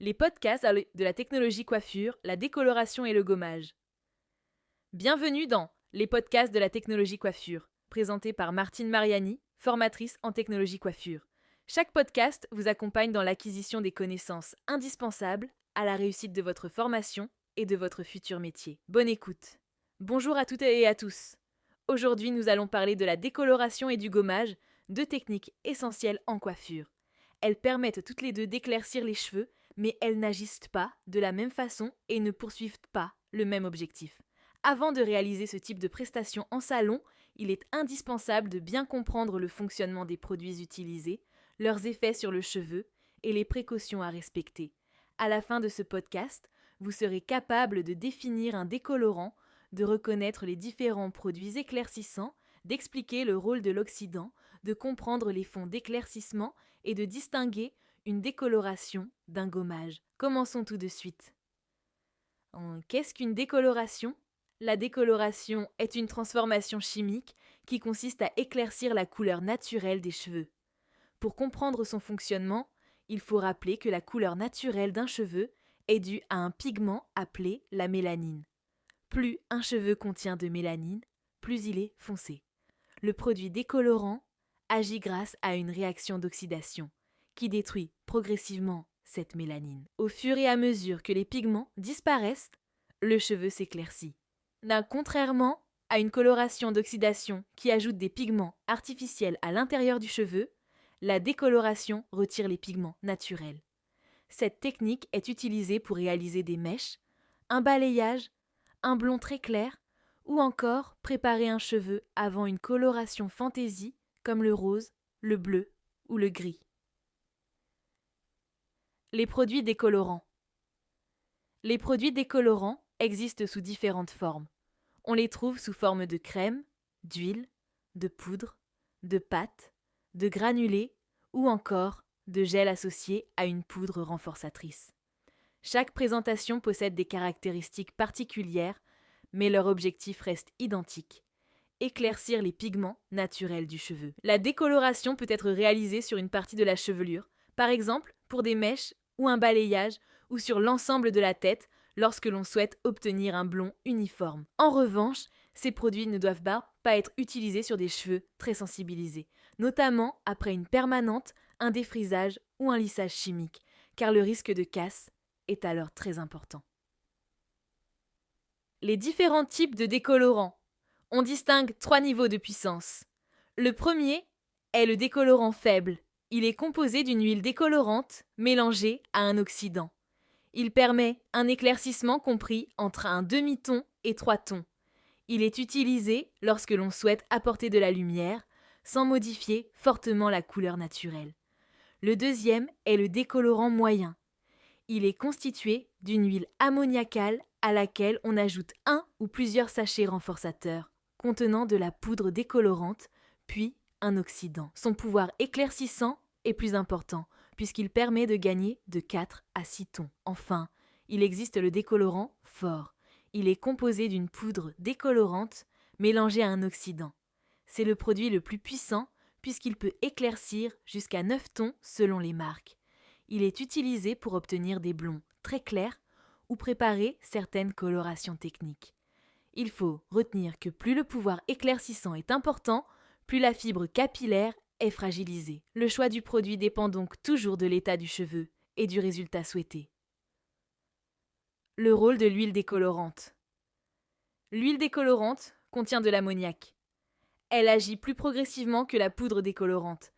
les podcasts de la technologie coiffure, la décoloration et le gommage. Bienvenue dans les podcasts de la technologie coiffure, présentés par Martine Mariani, formatrice en technologie coiffure. Chaque podcast vous accompagne dans l'acquisition des connaissances indispensables à la réussite de votre formation et de votre futur métier. Bonne écoute. Bonjour à toutes et à tous. Aujourd'hui, nous allons parler de la décoloration et du gommage, deux techniques essentielles en coiffure. Elles permettent toutes les deux d'éclaircir les cheveux, mais elles n'agissent pas de la même façon et ne poursuivent pas le même objectif. Avant de réaliser ce type de prestation en salon, il est indispensable de bien comprendre le fonctionnement des produits utilisés, leurs effets sur le cheveu et les précautions à respecter. À la fin de ce podcast, vous serez capable de définir un décolorant, de reconnaître les différents produits éclaircissants, d'expliquer le rôle de l'oxydant, de comprendre les fonds d'éclaircissement et de distinguer une décoloration d'un gommage. Commençons tout de suite. Qu'est-ce qu'une décoloration ? La décoloration est une transformation chimique qui consiste à éclaircir la couleur naturelle des cheveux. Pour comprendre son fonctionnement, il faut rappeler que la couleur naturelle d'un cheveu est due à un pigment appelé la mélanine. Plus un cheveu contient de mélanine, plus il est foncé. Le produit décolorant agit grâce à une réaction d'oxydation qui détruit progressivement cette mélanine. Au fur et à mesure que les pigments disparaissent, le cheveu s'éclaircit. Contrairement à une coloration d'oxydation qui ajoute des pigments artificiels à l'intérieur du cheveu, la décoloration retire les pigments naturels. Cette technique est utilisée pour réaliser des mèches, un balayage, un blond très clair ou encore préparer un cheveu avant une coloration fantaisie comme le rose, le bleu ou le gris. Les produits décolorants. Les produits décolorants existent sous différentes formes. On les trouve sous forme de crème, d'huile, de poudre, de pâte, de granulés ou encore de gel associé à une poudre renforçatrice. Chaque présentation possède des caractéristiques particulières, mais leur objectif reste identique: éclaircir les pigments naturels du cheveu. La décoloration peut être réalisée sur une partie de la chevelure, par exemple pour des mèches ou un balayage, ou sur l'ensemble de la tête lorsque l'on souhaite obtenir un blond uniforme. En revanche, ces produits ne doivent pas être utilisés sur des cheveux très sensibilisés, notamment après une permanente, un défrisage ou un lissage chimique, car le risque de casse est alors très important. Les différents types de décolorants. On distingue 3 niveaux de puissance. Le premier est le décolorant faible. Il est composé d'une huile décolorante mélangée à un oxydant. Il permet un éclaircissement compris entre un demi-ton et 3 tons. Il est utilisé lorsque l'on souhaite apporter de la lumière sans modifier fortement la couleur naturelle. Le deuxième est le décolorant moyen. Il est constitué d'une huile ammoniacale à laquelle on ajoute un ou plusieurs sachets renforçateurs contenant de la poudre décolorante, puis un oxydant. Son pouvoir éclaircissant est plus important puisqu'il permet de gagner de 4 à 6 tons. Enfin, il existe le décolorant fort. Il est composé d'une poudre décolorante mélangée à un oxydant. C'est le produit le plus puissant puisqu'il peut éclaircir jusqu'à 9 tons selon les marques. Il est utilisé pour obtenir des blonds très clairs ou préparer certaines colorations techniques. Il faut retenir que plus le pouvoir éclaircissant est important, plus la fibre capillaire est fragilisée. Le choix du produit dépend donc toujours de l'état du cheveu et du résultat souhaité. Le rôle de l'huile décolorante. L'huile décolorante contient de l'ammoniac. Elle agit plus progressivement que la poudre décolorante.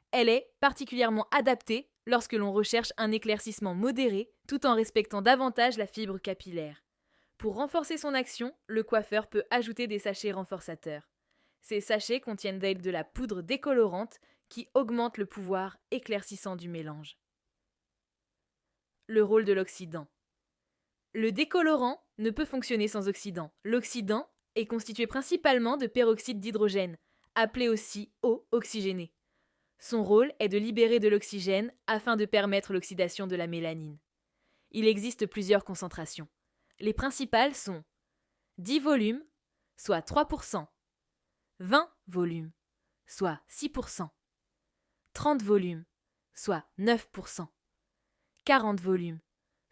Elle est particulièrement adaptée lorsque l'on recherche un éclaircissement modéré tout en respectant davantage la fibre capillaire. Pour renforcer son action, le coiffeur peut ajouter des sachets renforçateurs. Ces sachets contiennent de la poudre décolorante qui augmente le pouvoir éclaircissant du mélange. Le rôle de l'oxydant. Le décolorant ne peut fonctionner sans oxydant. L'oxydant est constitué principalement de peroxyde d'hydrogène, appelé aussi eau oxygénée. Son rôle est de libérer de l'oxygène afin de permettre l'oxydation de la mélanine. Il existe plusieurs concentrations. Les principales sont 10 volumes, soit 3%, 20 volumes, soit 6%, 30 volumes, soit 9%, 40 volumes,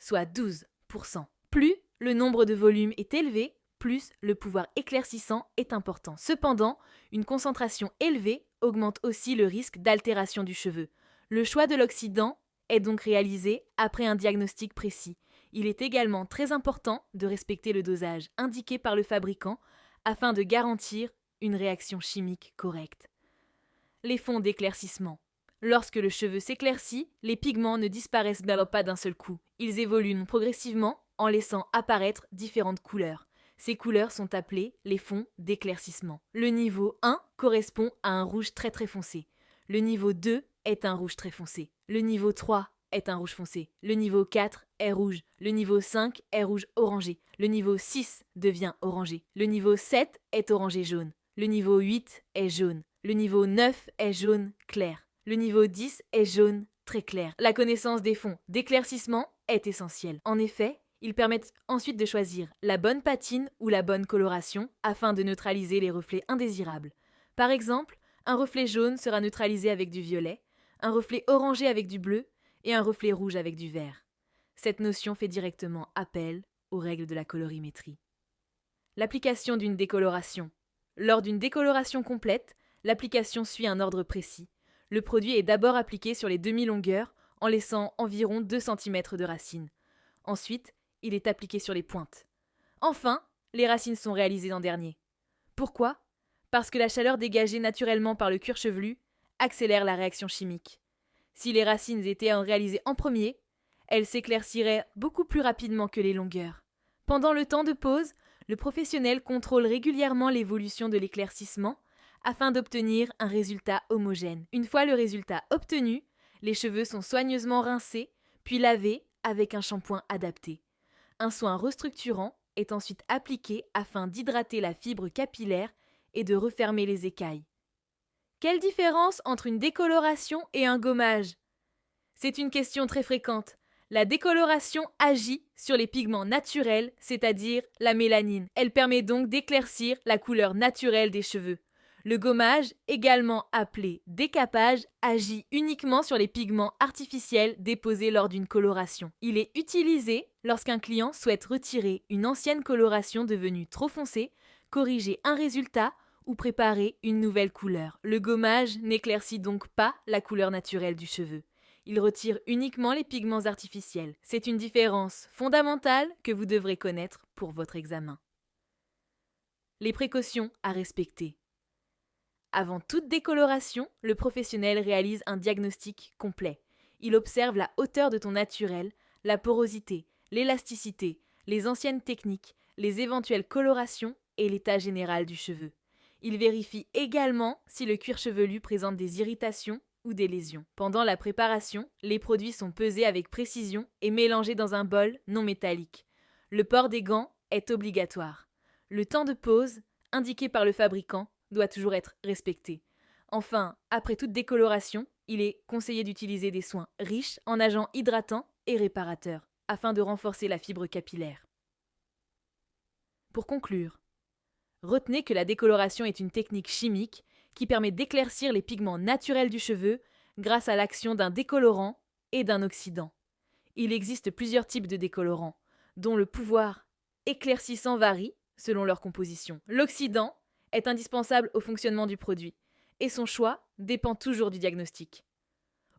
soit 12%. Plus le nombre de volumes est élevé, plus le pouvoir éclaircissant est important. Cependant, une concentration élevée augmente aussi le risque d'altération du cheveu. Le choix de l'oxydant est donc réalisé après un diagnostic précis. Il est également très important de respecter le dosage indiqué par le fabricant afin de garantir une réaction chimique correcte. Les fonds d'éclaircissement. Lorsque le cheveu s'éclaircit, les pigments ne disparaissent pas d'un seul coup. Ils évoluent progressivement en laissant apparaître différentes couleurs. Ces couleurs sont appelées les fonds d'éclaircissement. Le niveau 1 correspond à un rouge très foncé. Le niveau 2 est un rouge très foncé. Le niveau 3 est un rouge foncé. Le niveau 4 est rouge. Le niveau 5 est rouge orangé. Le niveau 6 devient orangé. Le niveau 7 est orangé jaune. Le niveau 8 est jaune. Le niveau 9 est jaune clair. Le niveau 10 est jaune très clair. La connaissance des fonds d'éclaircissement est essentielle. En effet, ils permettent ensuite de choisir la bonne patine ou la bonne coloration afin de neutraliser les reflets indésirables. Par exemple, un reflet jaune sera neutralisé avec du violet, un reflet orangé avec du bleu et un reflet rouge avec du vert. Cette notion fait directement appel aux règles de la colorimétrie. L'application d'une décoloration. Lors d'une décoloration complète, l'application suit un ordre précis. Le produit est d'abord appliqué sur les demi-longueurs en laissant environ 2 cm de racines. Ensuite, il est appliqué sur les pointes. Enfin, les racines sont réalisées en dernier. Pourquoi ? Parce que la chaleur dégagée naturellement par le cuir chevelu accélère la réaction chimique. Si les racines étaient réalisées en premier, elles s'éclairciraient beaucoup plus rapidement que les longueurs. Pendant le temps de pause, le professionnel contrôle régulièrement l'évolution de l'éclaircissement afin d'obtenir un résultat homogène. Une fois le résultat obtenu, les cheveux sont soigneusement rincés, puis lavés avec un shampoing adapté. Un soin restructurant est ensuite appliqué afin d'hydrater la fibre capillaire et de refermer les écailles. Quelle différence entre une décoloration et un gommage ? C'est une question très fréquente. La décoloration agit sur les pigments naturels, c'est-à-dire la mélanine. Elle permet donc d'éclaircir la couleur naturelle des cheveux. Le gommage, également appelé décapage, agit uniquement sur les pigments artificiels déposés lors d'une coloration. Il est utilisé lorsqu'un client souhaite retirer une ancienne coloration devenue trop foncée, corriger un résultat ou préparer une nouvelle couleur. Le gommage n'éclaircit donc pas la couleur naturelle du cheveu. Il retire uniquement les pigments artificiels. C'est une différence fondamentale que vous devrez connaître pour votre examen. Les précautions à respecter. Avant toute décoloration, le professionnel réalise un diagnostic complet. Il observe la hauteur de ton naturel, la porosité, l'élasticité, les anciennes techniques, les éventuelles colorations et l'état général du cheveu. Il vérifie également si le cuir chevelu présente des irritations ou des lésions. Pendant la préparation, les produits sont pesés avec précision et mélangés dans un bol non métallique. Le port des gants est obligatoire. Le temps de pause, indiqué par le fabricant, doit toujours être respecté. Enfin, après toute décoloration, il est conseillé d'utiliser des soins riches en agents hydratants et réparateurs, afin de renforcer la fibre capillaire. Pour conclure, retenez que la décoloration est une technique chimique qui permet d'éclaircir les pigments naturels du cheveu grâce à l'action d'un décolorant et d'un oxydant. Il existe plusieurs types de décolorants, dont le pouvoir éclaircissant varie selon leur composition. L'oxydant est indispensable au fonctionnement du produit, et son choix dépend toujours du diagnostic.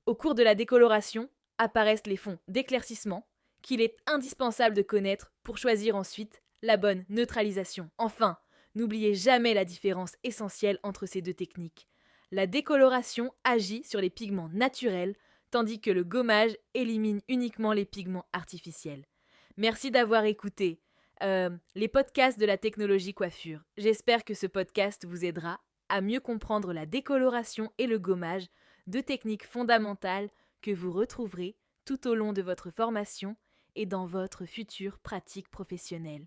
Au cours de la décoloration, apparaissent les fonds d'éclaircissement qu'il est indispensable de connaître pour choisir ensuite la bonne neutralisation. Enfin, n'oubliez jamais la différence essentielle entre ces deux techniques. La décoloration agit sur les pigments naturels, tandis que le gommage élimine uniquement les pigments artificiels. Merci d'avoir écouté les podcasts de la technologie coiffure. J'espère que ce podcast vous aidera à mieux comprendre la décoloration et le gommage, deux techniques fondamentales que vous retrouverez tout au long de votre formation et dans votre future pratique professionnelle.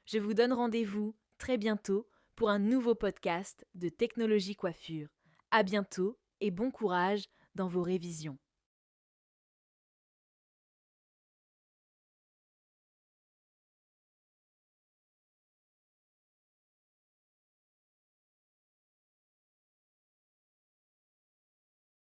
Je vous donne rendez-vous très bientôt pour un nouveau podcast de technologie coiffure. À bientôt et bon courage dans vos révisions.